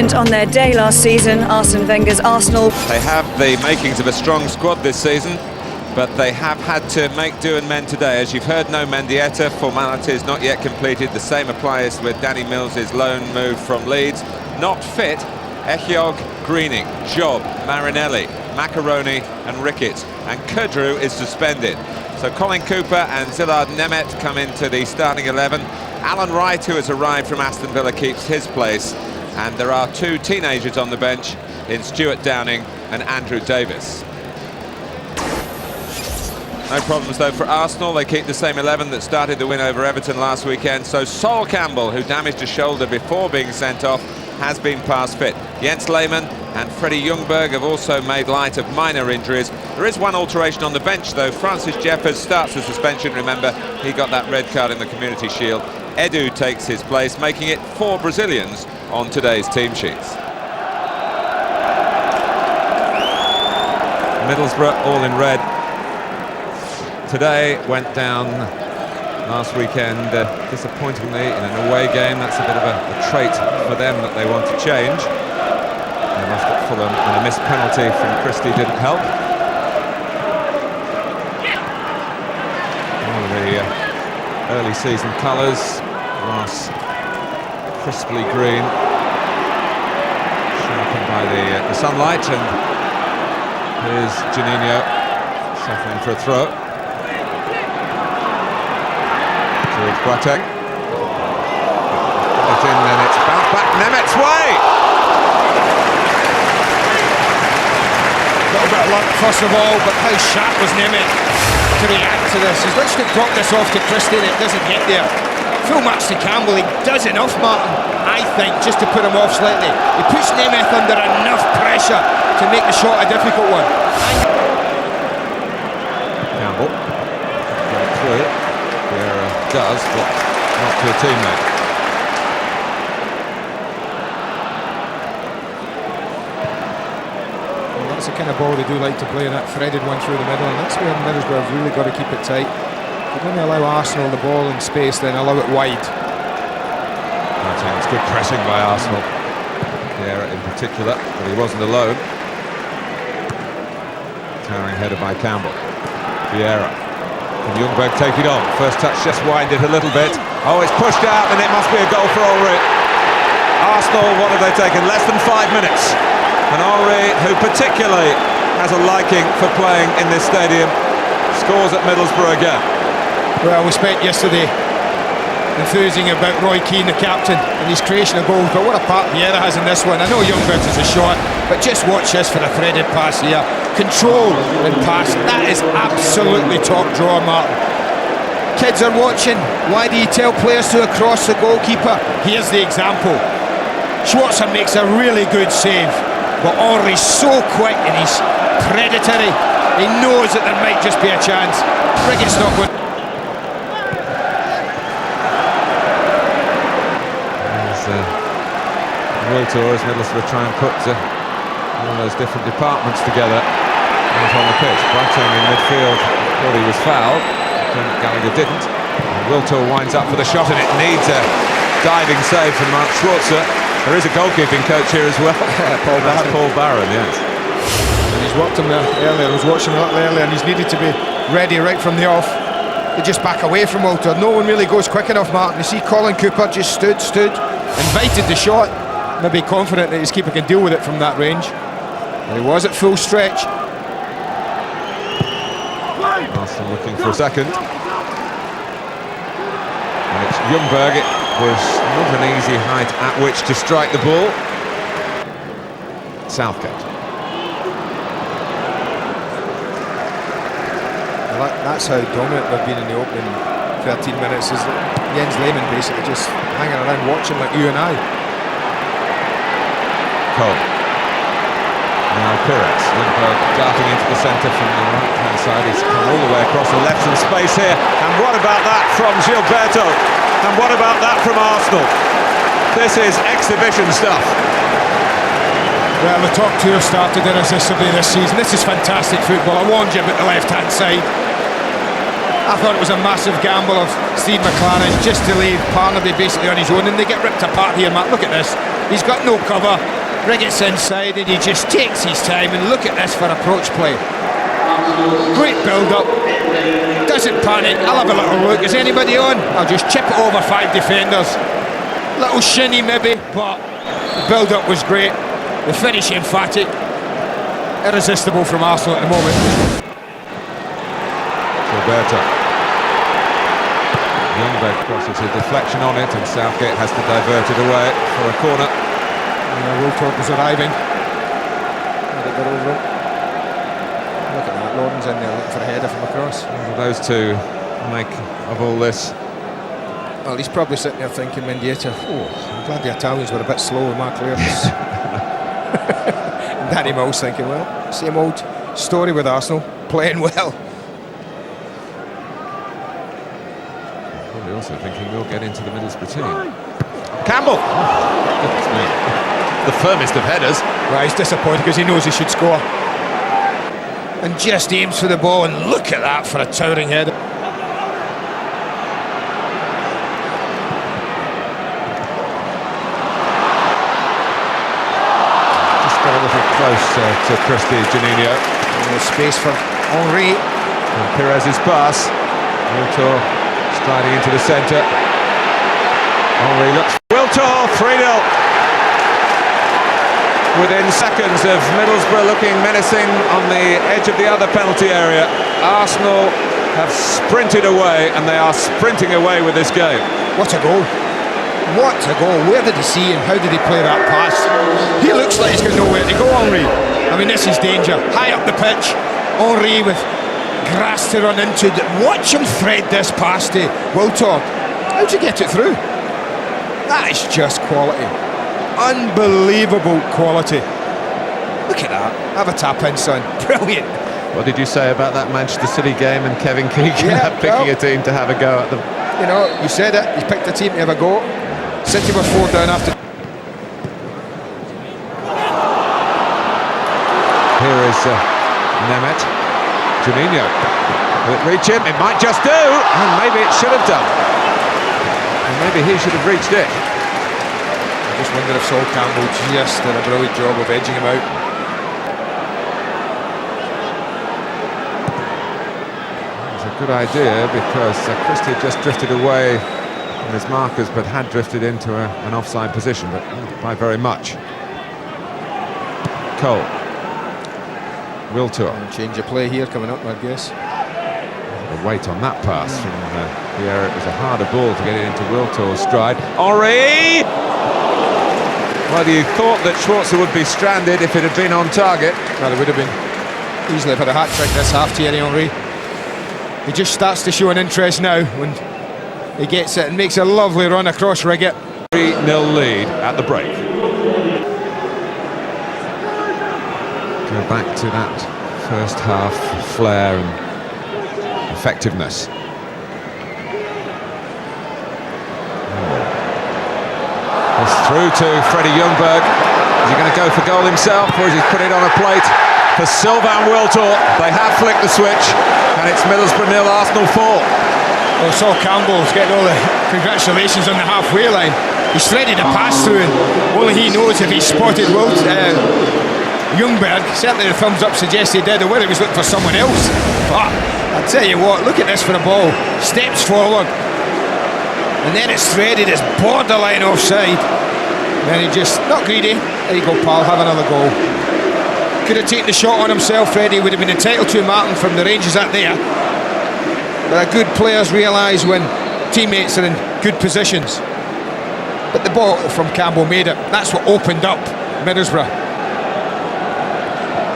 brilliant on their day last season, Arsene Wenger's Arsenal. They have the makings of a strong squad this season, but they have had to make do and mend today. As you've heard, no Mendieta, formalities not yet completed. The same applies with Danny Mills' loan move from Leeds. Not fit, Echiog, Greening, Job, Marinelli, Macaroni and Ricketts, and Kudru is suspended. So Colin Cooper and Zilard Nemeth come into the starting 11. Alan Wright, who has arrived from Aston Villa, keeps his place. And there are two teenagers on the bench in Stuart Downing and Andrew Davis. No problems though for Arsenal. They keep the same 11 that started the win over Everton last weekend. So Sol Campbell, who damaged a shoulder before being sent off, has been past fit. Jens Lehmann and Freddie Ljungberg have also made light of minor injuries. There is one alteration on the bench though. Francis Jeffers starts the suspension. Remember, he got that red card in the Community Shield. Edu takes his place, making it 4 Brazilians on today's team sheets. Middlesbrough all in red. Today went down last weekend disappointingly in an away game. That's a bit of a trait for them that they want to change. They lost at Fulham and a missed penalty from Christie didn't help. One of the early season colours, grass crisply green, sharpened by the sunlight, and here's Juninho suffering for a throw. Towards Boateng. Put it in, and it's bounced back Nemeth's way! A little bit of luck first of all, but how sharp was Nemeth to react to this? He's literally dropped this off to Christie and it doesn't get there. Full match to Campbell, he does enough, Martin, I think, just to put him off slightly. He puts Nemeth under enough pressure to make the shot a difficult one. Campbell, going through, does, but not to a teammate. Well, that's the kind of ball they do like to play, and that threaded one through the middle, and that's where Middlesbrough have really got to keep it tight. If you only allow Arsenal the ball in space, then allow it wide. I think it's good pressing by Arsenal, Vieira in particular, but he wasn't alone. Towering header by Campbell. Vieira. Can Ljungberg take it on? First touch just winded a little bit. Oh, it's pushed out, and it must be a goal for Henry. Arsenal, what have they taken? Less than 5 minutes. And Henry, who particularly has a liking for playing in this stadium, scores at Middlesbrough again. Well, we spent yesterday enthusing about Roy Keane, the captain, and his creation of goals, but what a part Vieira has in this one. I know Ljungberg is a shot, but just watch this for a threaded pass here. Control and pass, that is absolutely top drawer, Martin. Kids are watching. Why do you tell players to cross the goalkeeper? Here's the example. Schwarzer makes a really good save, but Henry's so quick and he's predatory. He knows that there might just be a chance. Ricketts not good. Will Tour as Middlesbrough try and put all those different departments together out on the pitch. Boateng in midfield thought he was fouled, Gallagher didn't. Will Tour winds up for the shot, and it needs a diving save from Mark Schwarzer. There is a goalkeeping coach here as well. Paul Barron, yes. And he's worked him there earlier. I was watching him a little earlier, and he's needed to be ready right from the off. They just back away from Will Tour. No one really goes quick enough, Martin. You see Colin Cooper just stood, invited the shot. Maybe confident that his keeper can deal with it from that range. And he was at full stretch. Arsenal looking for a second. And it's Ljungberg. It was not an easy height at which to strike the ball. Southgate. Well, that's how dominant they've been in the opening 13 minutes. Is Jens Lehmann basically just hanging around watching like you and I. Cole. Now Pires. Ljungberg darting into the centre from the right-hand side. He's come all the way across and left some space here. And what about that from Gilberto? And what about that from Arsenal? This is exhibition stuff. Well, the top two have started irresistibly this season. This is fantastic football. I warned you about the left-hand side. I thought it was a massive gamble of Steve McLaren just to leave Parnaby basically on his own, and they get ripped apart here, Matt. Look at this. He's got no cover. Riggett's inside and he just takes his time, and look at this for approach play. Great build-up. Doesn't panic. I'll have a little look. Is anybody on? I'll just chip it over 5 defenders. Little shinny maybe, but the build-up was great. The finish emphatic. Irresistible from Arsenal at the moment. Roberto. Youngberg crosses a deflection on it, and Southgate has to divert it away for a corner. Wiltord was arriving. Had it got over it. Look at that, Lauren's in there looking for a header from across. What do those two make of all this? Well, he's probably sitting there thinking, Mendieta, oh, I'm glad the Italians were a bit slow with my clearance. And Danny Mills thinking, well, same old story with Arsenal, playing well. Probably also thinking we'll get into the Middlesbrough team. Campbell! Goodness me. The firmest of headers. Well, he's disappointed because he knows he should score. And just aims for the ball, and look at that for a towering header. Just got a little close to Christie Juninho. Space for Henry. And Perez's pass. Wiltor striding into the centre. Henry looks. Wiltor, 3-0. Within seconds of Middlesbrough looking menacing on the edge of the other penalty area, Arsenal have sprinted away, and they are sprinting away with this game. What a goal. What a goal. Where did he see and how did he play that pass? He looks like he's got nowhere to go, Henry. I mean, this is danger. High up the pitch, Henry with grass to run into. Watch him thread this pass to Wiltord. How'd you get it through? That is just quality. Unbelievable quality. Look at that. Have a tap in, son. Brilliant. What did you say about that Manchester City game and Kevin Keegan picking a team to have a go at them? You know, you said it. He picked a team to have a go. City were 4 down after. Here is Nemeth. Juninho. Will it reach him? It might just do. And maybe it should have done. And maybe he should have reached it. I just wonder if Sol Campbell just did a brilliant job of edging him out. It's a good idea because Christie just drifted away from his markers, but had drifted into an offside position, but not by very much. Cole. Wiltor. Change of play here coming up, I guess. The weight on that pass from the area. It was a harder ball to get it into Wiltor's stride. Henry! Well, you thought that Schwarzer would be stranded if it had been on target. Well, it would have been. Easily had a hat-trick this half, Thierry Henry. He just starts to show an interest now when he gets it and makes a lovely run across Riggett. 3-0 lead at the break. Go back to that first half flair and effectiveness. It's through to Freddie Youngberg. Is he going to go for goal himself, or is he put it on a plate for Sylvain Wiltor? They have flicked the switch, and it's Middlesbrough 0, Arsenal 4. Well, Sol Campbell's getting all the congratulations on the halfway line. He's threaded a pass through, and only he knows if he spotted Youngberg. Certainly the thumbs up suggests he did, or whether he was looking for someone else. But I tell you what, look at this for the ball. Steps forward, and then it's threaded. It's borderline offside. Then he just, not greedy. There you go, pal, have another goal. Could have taken the shot on himself, Freddie. Would have been entitled to Martin from the ranges out there. But good players realise when teammates are in good positions. But the ball from Campbell made it. That's what opened up Middlesbrough.